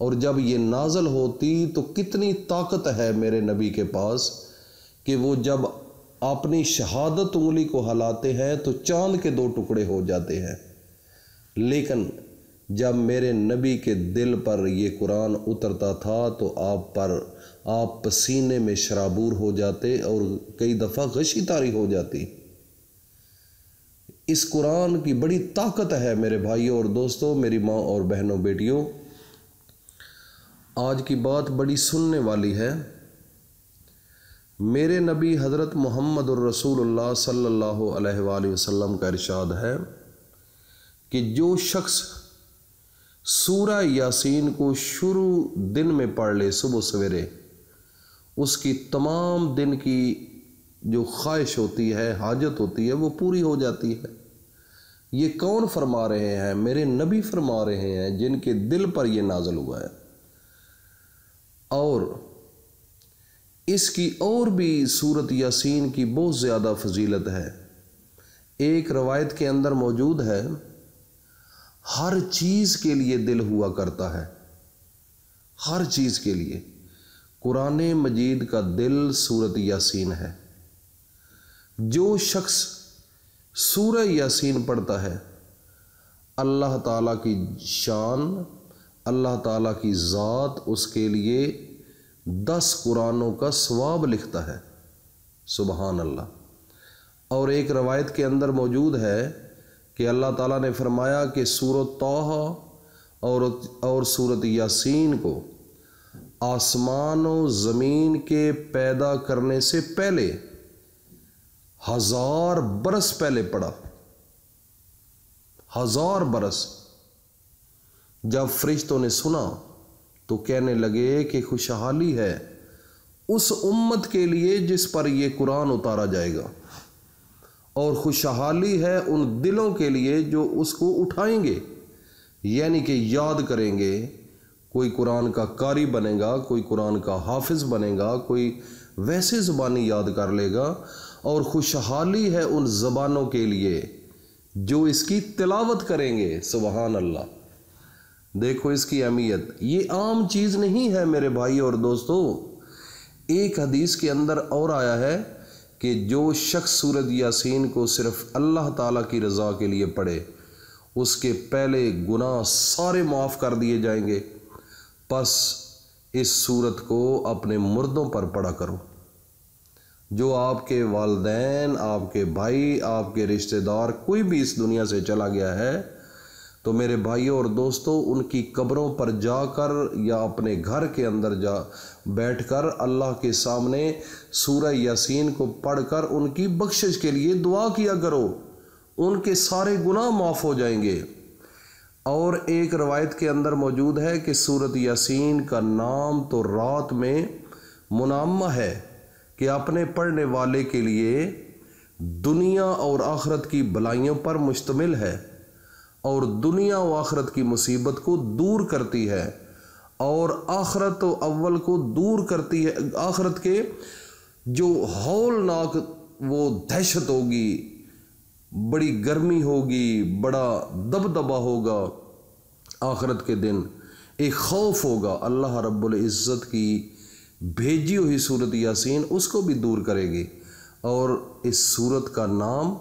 اور جب یہ نازل ہوتی تو کتنی طاقت ہے میرے نبی کے پاس کہ وہ جب اپنی شہادت انگلی کو ہلاتے ہیں تو چاند کے 2 ٹکڑے ہو جاتے ہیں۔ لیکن جب میرے نبی کے دل پر یہ قرآن اترتا تھا تو آپ پسینے میں شرابور ہو جاتے اور کئی دفعہ غشی طاری ہو جاتی۔ اس قرآن کی بڑی طاقت ہے میرے بھائیوں اور دوستوں، میری ماں اور بہنوں بیٹیوں۔ آج کی بات بڑی سننے والی ہے۔ میرے نبی حضرت محمد الرسول اللہ صلی اللہ علیہ وآلہ وسلم کا ارشاد ہے کہ جو شخص سورہ یاسین کو شروع دن میں پڑھ لے صبح سویرے، اس کی تمام دن کی جو خواہش ہوتی ہے، حاجت ہوتی ہے، وہ پوری ہو جاتی ہے۔ یہ کون فرما رہے ہیں؟ میرے نبی فرما رہے ہیں جن کے دل پر یہ نازل ہوا ہے۔ اور اس کی اور بھی سورت یاسین کی بہت زیادہ فضیلت ہے۔ ایک روایت کے اندر موجود ہے، ہر چیز کے لیے دل ہوا کرتا ہے، ہر چیز کے لیے۔ قرآن مجید کا دل سورت یاسین ہے۔ جو شخص سورہ یاسین پڑھتا ہے، اللہ تعالیٰ کی شان، اللہ تعالیٰ کی ذات اس کے لیے 10 قرآنوں کا ثواب لکھتا ہے۔ سبحان اللہ۔ اور ایک روایت کے اندر موجود ہے کہ اللہ تعالیٰ نے فرمایا کہ سورۃ طٰہٰ اور سورۃ یاسین کو آسمان و زمین کے پیدا کرنے سے پہلے 1000 برس پہلے پڑھا۔ 1000 برس۔ جب فرشتوں نے سنا تو کہنے لگے کہ خوشحالی ہے اس امت کے لیے جس پر یہ قرآن اتارا جائے گا، اور خوشحالی ہے ان دلوں کے لیے جو اس کو اٹھائیں گے، یعنی کہ یاد کریں گے۔ کوئی قرآن کا قاری بنے گا، کوئی قرآن کا حافظ بنے گا، کوئی ویسے زبانی یاد کر لے گا، اور خوشحالی ہے ان زبانوں کے لیے جو اس کی تلاوت کریں گے۔ سبحان اللہ۔ دیکھو اس کی اہمیت، یہ عام چیز نہیں ہے میرے بھائی اور دوستو۔ ایک حدیث کے اندر اور آیا ہے کہ جو شخص سورۃ یاسین کو صرف اللہ تعالیٰ کی رضا کے لیے پڑھے، اس کے پہلے گناہ سارے معاف کر دیے جائیں گے۔ پس اس سورت کو اپنے مردوں پر پڑھا کرو۔ جو آپ کے والدین، آپ کے بھائی، آپ کے رشتہ دار کوئی بھی اس دنیا سے چلا گیا ہے، تو میرے بھائیوں اور دوستوں، ان کی قبروں پر جا کر یا اپنے گھر کے اندر بیٹھ کر اللہ کے سامنے سورہ یاسین کو پڑھ کر ان کی بخشش کے لیے دعا کیا کرو، ان کے سارے گناہ معاف ہو جائیں گے۔ اور ایک روایت کے اندر موجود ہے کہ سورۃ یاسین کا نام تو رات میں منعمہ ہے کہ اپنے پڑھنے والے کے لیے دنیا اور آخرت کی بلائیوں پر مشتمل ہے، اور دنیا و آخرت کی مصیبت کو دور کرتی ہے، اور آخرت و اول کو دور کرتی ہے۔ آخرت کے جو ہولناک وہ دہشت ہوگی، بڑی گرمی ہوگی، بڑا دبدبہ ہوگا آخرت کے دن، ایک خوف ہوگا، اللہ رب العزت کی بھیجی ہوئی سورۃ یاسین اس کو بھی دور کرے گی۔ اور اس سورت کا نام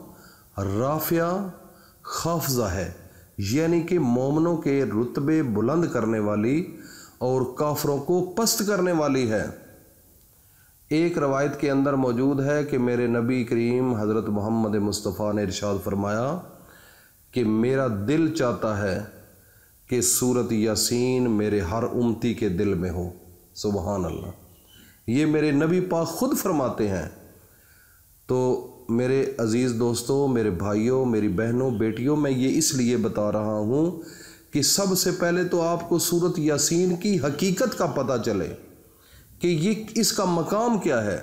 رافعہ خافضہ ہے، یعنی کہ مومنوں کے رتبے بلند کرنے والی اور کافروں کو پست کرنے والی ہے۔ ایک روایت کے اندر موجود ہے کہ میرے نبی کریم حضرت محمد مصطفیٰ نے ارشاد فرمایا کہ میرا دل چاہتا ہے کہ سورۃ یاسین میرے ہر امتی کے دل میں ہو۔ سبحان اللہ۔ یہ میرے نبی پاک خود فرماتے ہیں۔ تو میرے عزیز دوستوں، میرے بھائیوں، میری بہنوں، بیٹیوں، میں یہ اس لیے بتا رہا ہوں کہ سب سے پہلے تو آپ کو سورۃ یاسین کی حقیقت کا پتہ چلے کہ یہ اس کا مقام کیا ہے،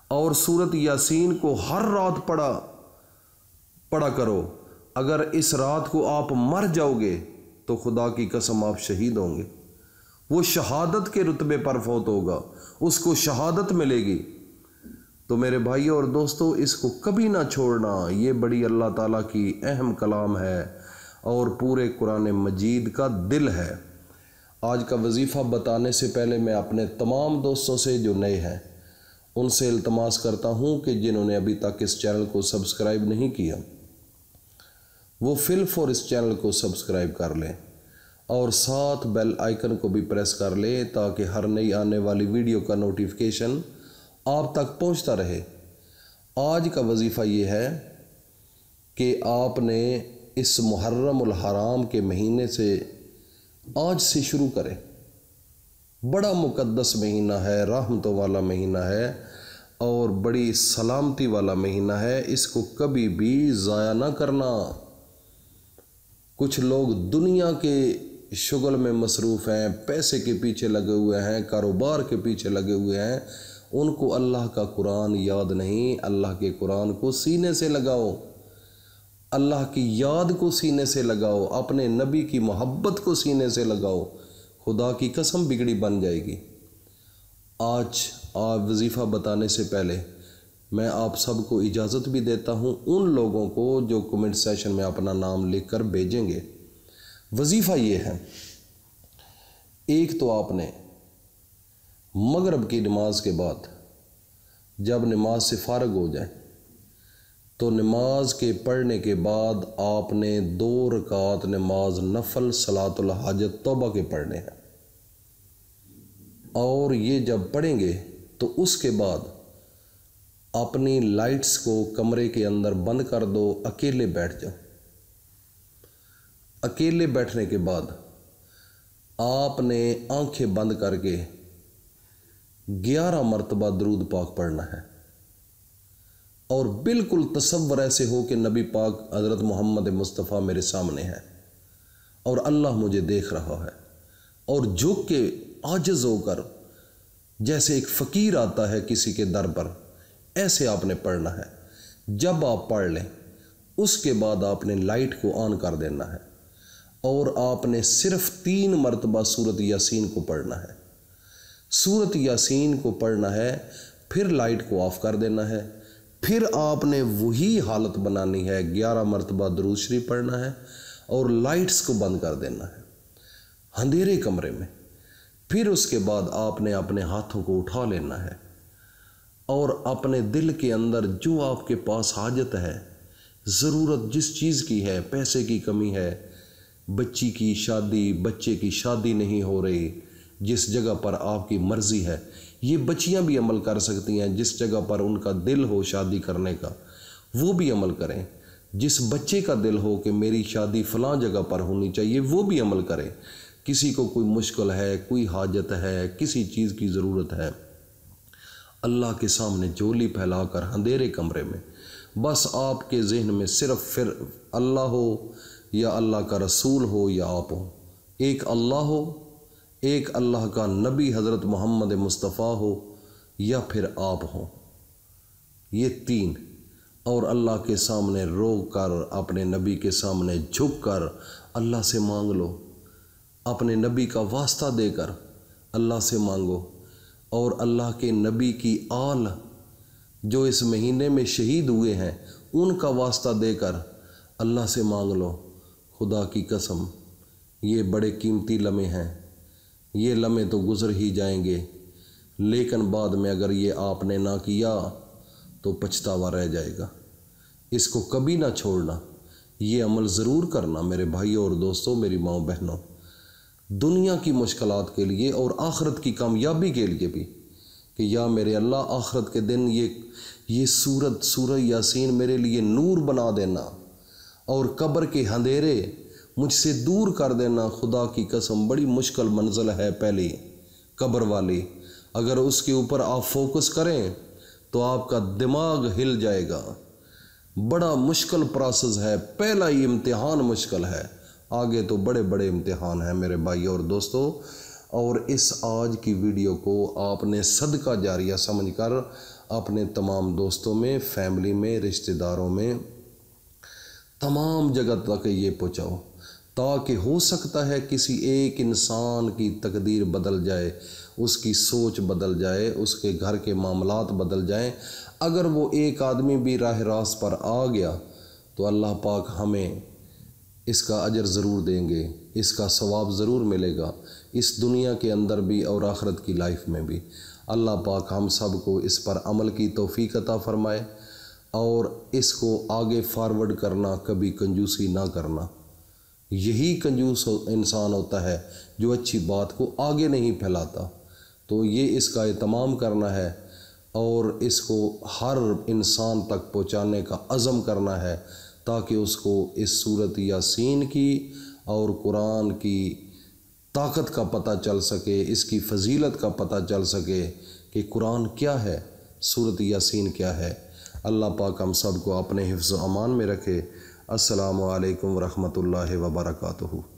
اور سورۃ یاسین کو ہر رات پڑھا کرو۔ اگر اس رات کو آپ مر جاؤ گے تو خدا کی قسم آپ شہید ہوں گے، وہ شہادت کے رتبے پر فوت ہوگا، اس کو شہادت ملے گی۔ تو میرے بھائیوں اور دوستوں، اس کو کبھی نہ چھوڑنا، یہ بڑی اللہ تعالیٰ کی اہم کلام ہے اور پورے قرآن مجید کا دل ہے۔ آج کا وظیفہ بتانے سے پہلے میں اپنے تمام دوستوں سے جو نئے ہیں ان سے التماس کرتا ہوں کہ جنہوں نے ابھی تک اس چینل کو سبسکرائب نہیں کیا وہ فی الفور اس چینل کو سبسکرائب کر لیں اور ساتھ بیل آئیکن کو بھی پریس کر لیں تاکہ ہر نئی آنے والی ویڈیو کا نوٹیفیکیشن آپ تک پہنچتا رہے۔ آج کا وظیفہ یہ ہے کہ آپ نے اس محرم الحرام کے مہینے سے آج سے شروع کریں۔ بڑا مقدس مہینہ ہے، رحمتوں والا مہینہ ہے اور بڑی سلامتی والا مہینہ ہے، اس کو کبھی بھی ضائع نہ کرنا۔ کچھ لوگ دنیا کے شغل میں مصروف ہیں، پیسے کے پیچھے لگے ہوئے ہیں، کاروبار کے پیچھے لگے ہوئے ہیں، ان کو اللہ کا قرآن یاد نہیں۔ اللہ کے قرآن کو سینے سے لگاؤ، اللہ کی یاد کو سینے سے لگاؤ، اپنے نبی کی محبت کو سینے سے لگاؤ، خدا کی قسم بگڑی بن جائے گی۔ آج وظیفہ بتانے سے پہلے میں آپ سب کو اجازت بھی دیتا ہوں، ان لوگوں کو جو کمنٹ سیشن میں اپنا نام لکھ کر بھیجیں گے۔ وظیفہ یہ ہے، ایک تو آپ نے مغرب کی نماز کے بعد جب نماز سے فارغ ہو جائیں تو نماز کے پڑھنے کے بعد آپ نے 2 رکعت نماز نفل صلاۃ الحاجت توبہ کے پڑھنے ہیں، اور یہ جب پڑھیں گے تو اس کے بعد اپنی لائٹس کو کمرے کے اندر بند کر دو، اکیلے بیٹھ جاؤ۔ اکیلے بیٹھنے کے بعد آپ نے آنکھیں بند کر کے 11 مرتبہ درود پاک پڑھنا ہے، اور بالکل تصور ایسے ہو کہ نبی پاک حضرت محمد مصطفیٰ میرے سامنے ہے اور اللہ مجھے دیکھ رہا ہے، اور جھک کے عاجز ہو کر جیسے ایک فقیر آتا ہے کسی کے در پر، ایسے آپ نے پڑھنا ہے۔ جب آپ پڑھ لیں اس کے بعد آپ نے لائٹ کو آن کر دینا ہے اور آپ نے صرف 3 مرتبہ سورۃ یاسین کو پڑھنا ہے۔ سورۃ یاسین کو پڑھنا ہے، پھر لائٹ کو آف کر دینا ہے، پھر آپ نے وہی حالت بنانی ہے، 11 مرتبہ درود شریف پڑھنا ہے اور لائٹس کو بند کر دینا ہے اندھیرے کمرے میں۔ پھر اس کے بعد آپ نے اپنے ہاتھوں کو اٹھا لینا ہے اور اپنے دل کے اندر جو آپ کے پاس حاجت ہے، ضرورت جس چیز کی ہے، پیسے کی کمی ہے، بچی کی شادی، بچے کی شادی نہیں ہو رہی، جس جگہ پر آپ کی مرضی ہے، یہ بچیاں بھی عمل کر سکتی ہیں، جس جگہ پر ان کا دل ہو شادی کرنے کا وہ بھی عمل کریں، جس بچے کا دل ہو کہ میری شادی فلاں جگہ پر ہونی چاہیے وہ بھی عمل کریں۔ کسی کو کوئی مشکل ہے، کوئی حاجت ہے، کسی چیز کی ضرورت ہے، اللہ کے سامنے جھولی پھیلا کر اندھیرے کمرے میں بس آپ کے ذہن میں صرف پھر اللہ ہو یا اللہ کا رسول ہو یا آپ ہو، ایک اللہ ہو، ایک اللہ کا نبی حضرت محمد مصطفیٰ ہو یا پھر آپ ہوں، یہ 3، اور اللہ کے سامنے رو کر، اپنے نبی کے سامنے جھک کر اللہ سے مانگ لو، اپنے نبی کا واسطہ دے کر اللہ سے مانگو، اور اللہ کے نبی کی آل جو اس مہینے میں شہید ہوئے ہیں ان کا واسطہ دے کر اللہ سے مانگ لو۔ خدا کی قسم یہ بڑے قیمتی لمحے ہیں، یہ لمحے تو گزر ہی جائیں گے، لیکن بعد میں اگر یہ آپ نے نہ کیا تو پچھتاوا رہ جائے گا۔ اس کو کبھی نہ چھوڑنا، یہ عمل ضرور کرنا میرے بھائیوں اور دوستوں، میری ماں بہنوں، دنیا کی مشکلات کے لیے اور آخرت کی کامیابی کے لیے بھی، کہ یا میرے اللہ آخرت کے دن یہ سورہ یاسین میرے لیے نور بنا دینا اور قبر کے اندھیرے مجھ سے دور کر دینا۔ خدا کی قسم بڑی مشکل منزل ہے پہلی قبر والی، اگر اس کے اوپر آپ فوکس کریں تو آپ کا دماغ ہل جائے گا۔ بڑا مشکل پروسیس ہے، پہلا ہی امتحان مشکل ہے، آگے تو بڑے بڑے امتحان ہیں میرے بھائی اور دوستوں۔ اور اس آج کی ویڈیو کو آپ نے صدقہ جاریہ سمجھ کر اپنے تمام دوستوں میں، فیملی میں، رشتہ داروں میں، تمام جگہ تک یہ پہنچاؤ، تاکہ ہو سکتا ہے کسی ایک انسان کی تقدیر بدل جائے، اس کی سوچ بدل جائے، اس کے گھر کے معاملات بدل جائیں۔ اگر وہ ایک آدمی بھی راہ راست پر آ گیا تو اللہ پاک ہمیں اس کا اجر ضرور دیں گے، اس کا ثواب ضرور ملے گا، اس دنیا کے اندر بھی اور آخرت کی لائف میں بھی۔ اللہ پاک ہم سب کو اس پر عمل کی توفیق عطا فرمائے اور اس کو آگے فارورڈ کرنا، کبھی کنجوسی نہ کرنا۔ یہی کنجوس انسان ہوتا ہے جو اچھی بات کو آگے نہیں پھیلاتا۔ تو یہ اس کا اہتمام کرنا ہے اور اس کو ہر انسان تک پہنچانے کا عزم کرنا ہے، تاکہ اس کو اس سورۃ یاسین کی اور قرآن کی طاقت کا پتہ چل سکے، اس کی فضیلت کا پتہ چل سکے کہ قرآن کیا ہے، سورۃ یاسین کیا ہے۔ اللہ پاک ہم سب کو اپنے حفظ و امان میں رکھے۔ السلام علیکم ورحمۃ اللہ وبرکاتہ۔